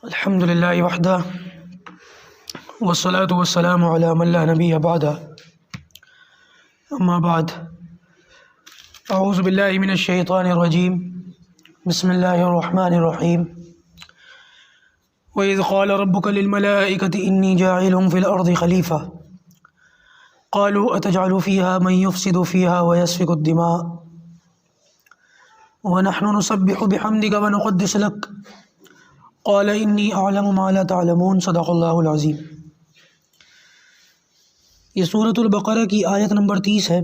الحمد لله وحده والصلاة والسلام على من لا نبي بعده أما بعد أعوذ بالله من الشيطان الرجيم بسم الله الرحمن الرحيم وإذ قال ربك للملائكة إني جاعل في الأرض خليفة قالوا أتجعل فيها من يفسد فيها ويسفك الدماء ونحن نسبح بحمدك ونقدس لك قال انی اعلم ما لا تعلمون صدق اللہ العظیم۔ یہ سورۃ البقرہ کی آیت نمبر 30 ہے۔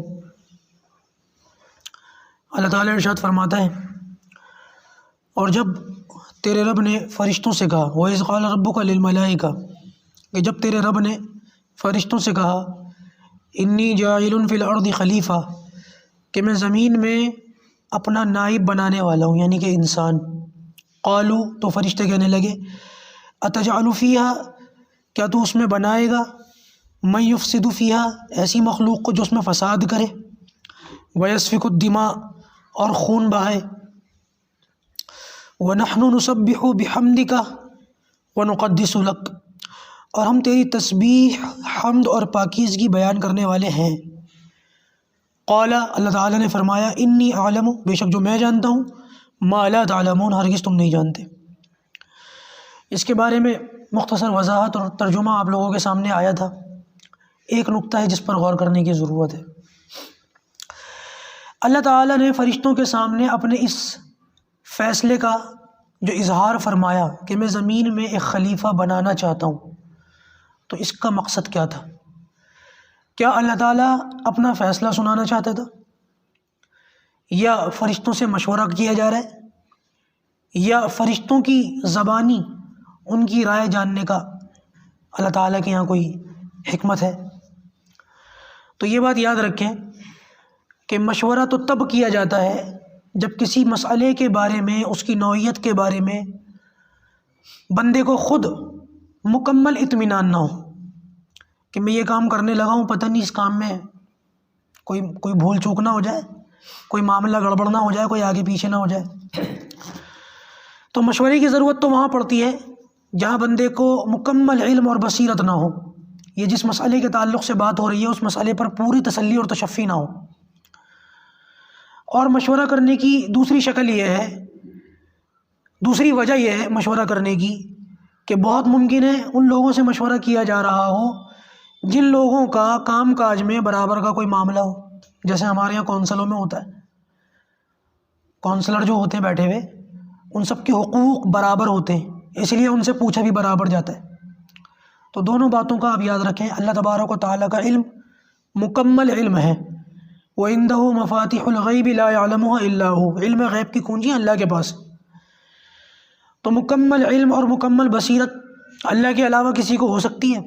اللہ تعالیٰ ارشاد فرماتا ہے، اور جب تیرے رب نے فرشتوں سے کہا، وَإِذْ قَالَ رَبُّكَ لِلْمَلَائِكَةِ، کہ جب تیرے رب نے فرشتوں سے کہا انی جاعل فی الارض خلیفہ، کہ میں زمین میں اپنا نائب بنانے والا ہوں، یعنی کہ انسان۔ قالو، تو فرشتے کہنے لگے، اتجعل فیہا، کیا تو اس میں بنائے گا، من یفسد فیہا، ایسی مخلوق کو جو اس میں فساد کرے، ویسفک الدماء، اور خون بہائے، ونحن نسبح بحمدک ونقدس لک، اور ہم تیری تسبیح، حمد اور پاکیزگی بیان کرنے والے ہیں۔ قال، اللہ تعالیٰ نے فرمایا، انی اعلم، بے شک جو میں جانتا ہوں، ما لا تعلمون، ہرگز تم نہیں جانتے۔ اس کے بارے میں مختصر وضاحت اور ترجمہ آپ لوگوں کے سامنے آیا تھا۔ ایک نقطہ ہے جس پر غور کرنے کی ضرورت ہے۔ اللہ تعالیٰ نے فرشتوں کے سامنے اپنے اس فیصلے کا جو اظہار فرمایا کہ میں زمین میں ایک خلیفہ بنانا چاہتا ہوں، تو اس کا مقصد کیا تھا؟ کیا اللہ تعالیٰ اپنا فیصلہ سنانا چاہتا تھا، یا فرشتوں سے مشورہ کیا جا رہا ہے، یا فرشتوں کی زبانی ان کی رائے جاننے کا اللہ تعالیٰ کے یہاں کوئی حکمت ہے؟ تو یہ بات یاد رکھیں کہ مشورہ تو تب کیا جاتا ہے جب کسی مسئلے کے بارے میں، اس کی نوعیت کے بارے میں بندے کو خود مکمل اطمینان نہ ہو کہ میں یہ کام کرنے لگا ہوں، پتہ نہیں اس کام میں کوئی بھول چوک نہ ہو جائے، کوئی معاملہ گڑبڑ نہ ہو جائے، کوئی آگے پیچھے نہ ہو جائے۔ تو مشورے کی ضرورت تو وہاں پڑتی ہے جہاں بندے کو مکمل علم اور بصیرت نہ ہو، یہ جس مسئلے کے تعلق سے بات ہو رہی ہے اس مسئلے پر پوری تسلی اور تشفی نہ ہو۔ اور مشورہ کرنے کی دوسری شکل یہ ہے، دوسری وجہ یہ ہے مشورہ کرنے کی، کہ بہت ممکن ہے ان لوگوں سے مشورہ کیا جا رہا ہو جن لوگوں کا کام کاج میں برابر کا کوئی معاملہ ہو، جیسے ہمارے یہاں کونسلوں میں ہوتا ہے، کونسلر جو ہوتے ہیں بیٹھے ہوئے، ان سب کے حقوق برابر ہوتے ہیں، اس لیے ان سے پوچھا بھی برابر جاتا ہے۔ تو دونوں باتوں کا آپ یاد رکھیں، اللہ تبارک و تعالیٰ کا علم مکمل علم ہے، وَعِندَهُ مَفَاتِحُ الْغَيْبِ لَا يَعْلَمُهَا إِلَّا هُوَ، علم غیب کی کنجیاں اللہ کے پاس۔ تو مکمل علم اور مکمل بصیرت اللہ کے علاوہ کسی کو ہو سکتی ہے؟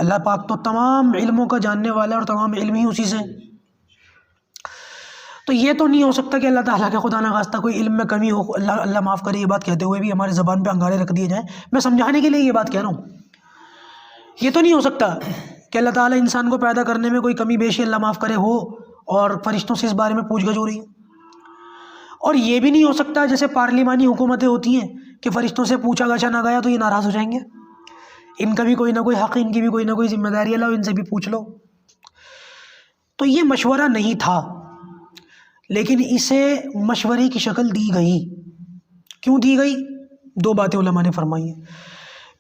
اللہ پاک تو تمام علموں کا جاننے والا اور تمام علم ہی اسی سے۔ تو یہ تو نہیں ہو سکتا کہ اللہ تعالیٰ کے خدا نخواستہ کوئی علم میں کمی ہو، اللہ معاف کرے یہ بات کہتے ہوئے بھی ہماری زبان پہ انگارے رکھ دیے جائیں، میں سمجھانے کے لیے یہ بات کہہ رہا ہوں۔ یہ تو نہیں ہو سکتا کہ اللہ تعالیٰ انسان کو پیدا کرنے میں کوئی کمی بیشی اللہ معاف کرے ہو اور فرشتوں سے اس بارے میں پوچھ گچھ ہو رہی ہے۔ اور یہ بھی نہیں ہو سکتا جیسے پارلیمانی حکومتیں ہوتی ہیں کہ فرشتوں سے پوچھا گچھا نہ گیا تو یہ ناراض ہو جائیں گے، ان کا بھی کوئی نہ کوئی حق، ان کی بھی کوئی نہ کوئی ذمہ داری ہے، ان سے بھی پوچھ لو۔ تو یہ مشورہ نہیں تھا، لیکن اسے مشورے کی شکل دی گئی۔ کیوں دی گئی؟ دو باتیں علماء نے فرمائی ہیں۔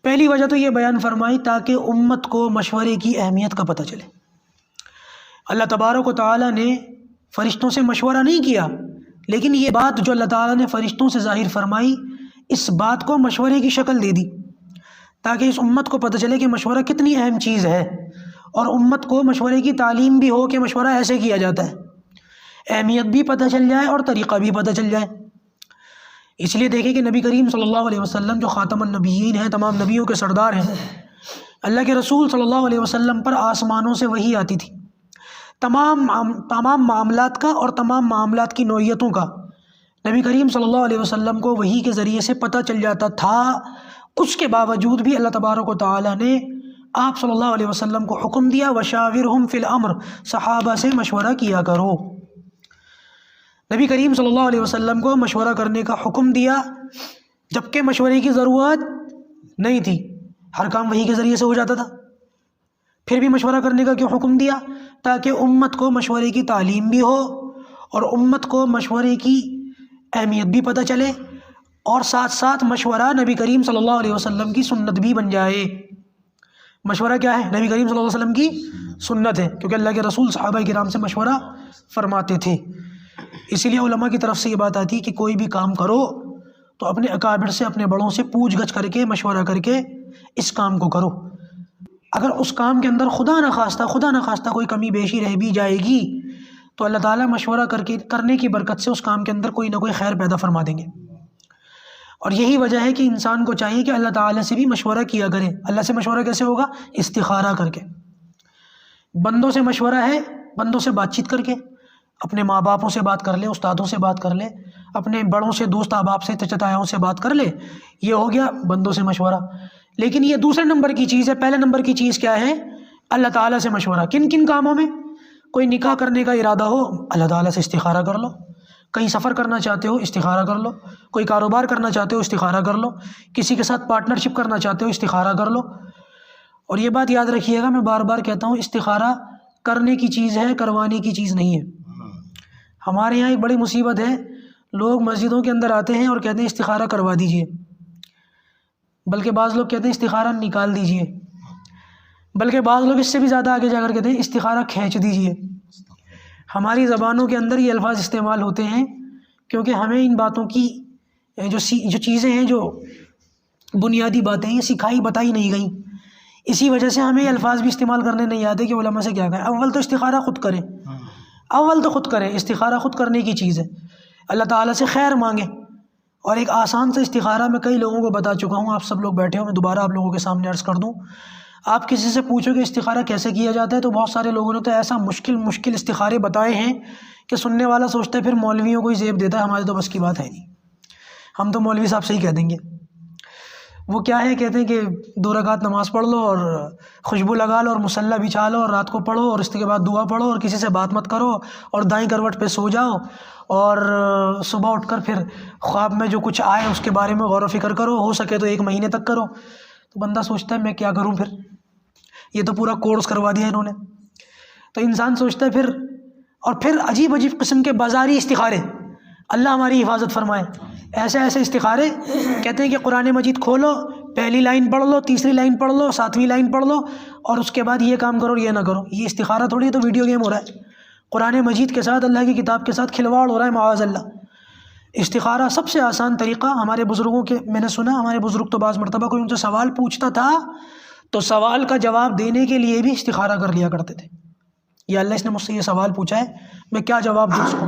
پہلی وجہ تو یہ بیان فرمائی تاکہ امت کو مشورے کی اہمیت کا پتہ چلے۔ اللہ تبارک و تعالیٰ نے فرشتوں سے مشورہ نہیں کیا، لیکن یہ بات جو اللہ تعالیٰ نے فرشتوں سے ظاہر فرمائی، اس بات کو مشورے کی شکل دے دی تاکہ اس امت کو پتہ چلے کہ مشورہ کتنی اہم چیز ہے، اور امت کو مشورے کی تعلیم بھی ہو کہ مشورہ ایسے کیا جاتا ہے، اہمیت بھی پتہ چل جائے اور طریقہ بھی پتہ چل جائے۔ اس لیے دیکھیں کہ نبی کریم صلی اللہ علیہ وسلم جو خاتم النبیین ہیں، تمام نبیوں کے سردار ہیں، اللہ کے رسول صلی اللہ علیہ وسلم پر آسمانوں سے وحی آتی تھی، تمام معاملات کا اور تمام معاملات کی نوعیتوں کا نبی کریم صلی اللہ علیہ وسلم کو وحی کے ذریعے سے پتہ چل جاتا تھا۔ اس کے باوجود بھی اللہ تبارک و تعالیٰ نے آپ صلی اللہ علیہ وسلم کو حکم دیا، وَشَاوِرْهُمْ فِي الْأَمْرِ، صحابہ سے مشورہ کیا کرو۔ نبی کریم صلی اللہ علیہ وسلم کو مشورہ کرنے کا حکم دیا، جبکہ مشورے کی ضرورت نہیں تھی، ہر کام وحی کے ذریعے سے ہو جاتا تھا، پھر بھی مشورہ کرنے کا کیوں حکم دیا؟ تاکہ امت کو مشورے کی تعلیم بھی ہو اور امت کو مشورے کی اہمیت بھی پتہ چلے، اور ساتھ ساتھ مشورہ نبی کریم صلی اللہ علیہ وسلم کی سنت بھی بن جائے۔ مشورہ کیا ہے؟ نبی کریم صلی اللہ علیہ وسلم کی سنت ہے، کیونکہ اللہ کے رسول صحابہ کرام سے مشورہ فرماتے تھے۔ اسی لیے علماء کی طرف سے یہ بات آتی ہے کہ کوئی بھی کام کرو تو اپنے اکابر سے، اپنے بڑوں سے پوچھ گچھ کر کے، مشورہ کر کے اس کام کو کرو۔ اگر اس کام کے اندر خدا نخواستہ کوئی کمی بیشی رہ بھی جائے گی تو اللہ تعالیٰ مشورہ کرنے کی برکت سے اس کام کے اندر کوئی نہ کوئی خیر پیدا فرما دیں گے۔ اور یہی وجہ ہے کہ انسان کو چاہیے کہ اللہ تعالیٰ سے بھی مشورہ کیا کرے۔ اللہ سے مشورہ کیسے ہوگا؟ استخارہ کر کے۔ بندوں سے مشورہ ہے، بندوں سے بات چیت کر کے، اپنے ماں باپوں سے بات کر لے، استادوں سے بات کر لے، اپنے بڑوں سے، دوست احباب سے، چچا سے بات کر لے، یہ ہو گیا بندوں سے مشورہ۔ لیکن یہ دوسرے نمبر کی چیز ہے۔ پہلے نمبر کی چیز کیا ہے؟ اللہ تعالیٰ سے مشورہ۔ کن کن کاموں میں؟ کوئی نکاح کرنے کا ارادہ ہو، اللہ تعالیٰ سے استخارہ کر لو۔ کہیں سفر کرنا چاہتے ہو، استخارہ کر لو۔ کوئی کاروبار کرنا چاہتے ہو، استخارہ کر لو۔ کسی کے ساتھ پارٹنرشپ کرنا چاہتے ہو، استخارہ کر لو۔ اور یہ بات یاد رکھیے گا، میں بار بار کہتا ہوں، استخارہ کرنے کی چیز ہے، کروانے کی چیز نہیں ہے۔ ہمارے یہاں ایک بڑی مصیبت ہے، لوگ مسجدوں کے اندر آتے ہیں اور کہتے ہیں استخارہ کروا دیجئے، بلکہ بعض لوگ کہتے ہیں استخارہ نکال دیجئے، بلکہ بعض لوگ اس سے بھی زیادہ آگے جا کر کہتے ہیں استخارہ کھینچ دیجئے۔ ہماری زبانوں کے اندر یہ الفاظ استعمال ہوتے ہیں کیونکہ ہمیں ان باتوں کی جو چیزیں ہیں، جو بنیادی باتیں یہ سکھائی بتائی نہیں گئیں، اسی وجہ سے ہمیں یہ الفاظ بھی استعمال کرنے نہیں آتے کہ علماء سے کیا کہیں۔ اول تو استخارہ خود کریں، استخارہ خود کرنے کی چیز ہے۔ اللہ تعالیٰ سے خیر مانگیں، اور ایک آسان سے استخارہ میں کئی لوگوں کو بتا چکا ہوں، آپ سب لوگ بیٹھے ہو، میں دوبارہ آپ لوگوں کے سامنے عرض کر دوں۔ آپ کسی سے پوچھو کہ استخارہ کیسے کیا جاتا ہے تو بہت سارے لوگوں نے تو ایسا مشکل استخارے بتائے ہیں کہ سننے والا سوچتا ہے پھر مولویوں کو ہی زیب دیتا ہے، ہمارے تو بس کی بات ہے نہیں، ہم تو مولوی صاحب سے ہی کہہ دیں گے۔ وہ کیا ہے؟ کہتے ہیں کہ 2 رکعت نماز پڑھ لو اور خوشبو لگا لو اور مصلی بچھا لو اور رات کو پڑھو اور اس کے بعد دعا پڑھو اور کسی سے بات مت کرو اور دائیں کروٹ پہ سو جاؤ اور صبح اٹھ کر پھر خواب میں جو کچھ آئے اس کے بارے میں غور و فکر کرو، ہو سکے تو 1 مہینے تک کرو۔ تو بندہ سوچتا ہے میں کیا کروں، پھر یہ تو پورا کورس کروا دیا انہوں نے۔ تو انسان سوچتا ہے پھر عجیب قسم کے بازاری استخارے، اللہ ہماری حفاظت فرمائے، ایسے استخارے کہتے ہیں کہ قرآن مجید کھولو، پہلی لائن پڑھ لو، تیسری لائن پڑھ لو، 7ویں لائن پڑھ لو اور اس کے بعد یہ کام کرو اور یہ نہ کرو۔ یہ استخارہ تھوڑی ہے، تو ویڈیو گیم ہو رہا ہے، قرآن مجید کے ساتھ، اللہ کی کتاب کے ساتھ کھلواڑ ہو رہا ہے، معاذ اللہ۔ استخارہ سب سے آسان طریقہ ہمارے بزرگوں کے، میں نے سنا ہمارے بزرگ تو بعض مرتبہ کوئی ان سے سوال پوچھتا تھا تو سوال کا جواب دینے کے لیے بھی استخارہ کر لیا کرتے تھے۔ یا اللہ اس نے مجھ سے یہ سوال پوچھا ہے، میں کیا جواب دوں اس کو؟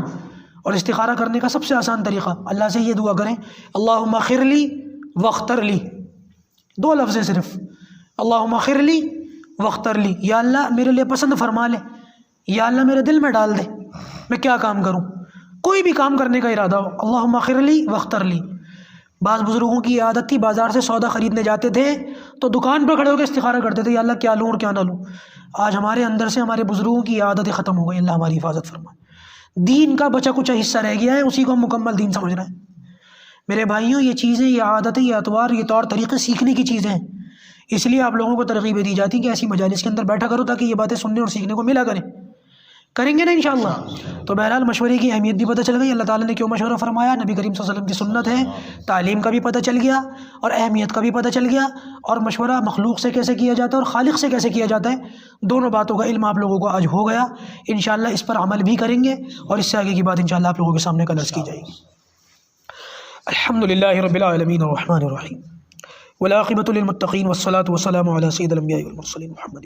اور استخارہ کرنے کا سب سے آسان طریقہ، اللہ سے یہ دعا کریں، اللہم اغفر لی واختر لی، 2 لفظ ہیں صرف، اللہم اغفر لی واختر لی، یا اللہ میرے لیے پسند فرما لے، یا اللہ میرے دل میں ڈال دے میں کیا کام کروں۔ کوئی بھی کام کرنے کا ارادہ ہو، اللہم اغفر لی واختر لی۔ بعض بزرگوں کی عادت تھی، بازار سے سودا خریدنے جاتے تھے تو دکان پہ کھڑے ہو کے استخارہ کرتے تھے، یا اللہ کیا لوں اور کیا نہ لوں۔ آج ہمارے اندر سے ہمارے بزرگوں کی عادتیں ختم ہو گئی، اللہ ہماری حفاظت فرمائے۔ دین کا بچا کچھ حصہ رہ گیا ہے، اسی کو ہم مکمل دین سمجھ رہے ہیں۔ میرے بھائیوں، یہ چیزیں، یہ عادتیں، یہ اطوار، یہ طور طریقے سیکھنے کی چیزیں ہیں، اس لیے آپ لوگوں کو ترغیبیں دی جاتی ہیں کہ ایسی مجالس کے اندر بیٹھا کرو تاکہ یہ باتیں سننے اور سیکھنے کو ملا کریں گے نا انشاءاللہ۔ تو بہرحال مشورے کی اہمیت بھی پتہ چل گئی، اللہ تعالیٰ نے کیوں مشورہ فرمایا، نبی کریم صلی اللہ علیہ وسلم کی سنت ہے، تعلیم کا بھی پتہ چل گیا اور اہمیت کا بھی پتہ چل گیا، اور مشورہ مخلوق سے کیسے کیا جاتا ہے اور خالق سے کیسے کیا جاتا ہے، دونوں باتوں کا علم آپ لوگوں کو آج ہو گیا۔ انشاءاللہ اس پر عمل بھی کریں گے اور اس سے آگے کی بات انشاءاللہ آپ لوگوں کے سامنے کل عرض کی جائے گی۔ الحمدللہ رب العالمین الرحمن الرحیم والعاقبۃ للمتقین والصلاۃ والسلام علی سید الانبیاء والمرسلین محمد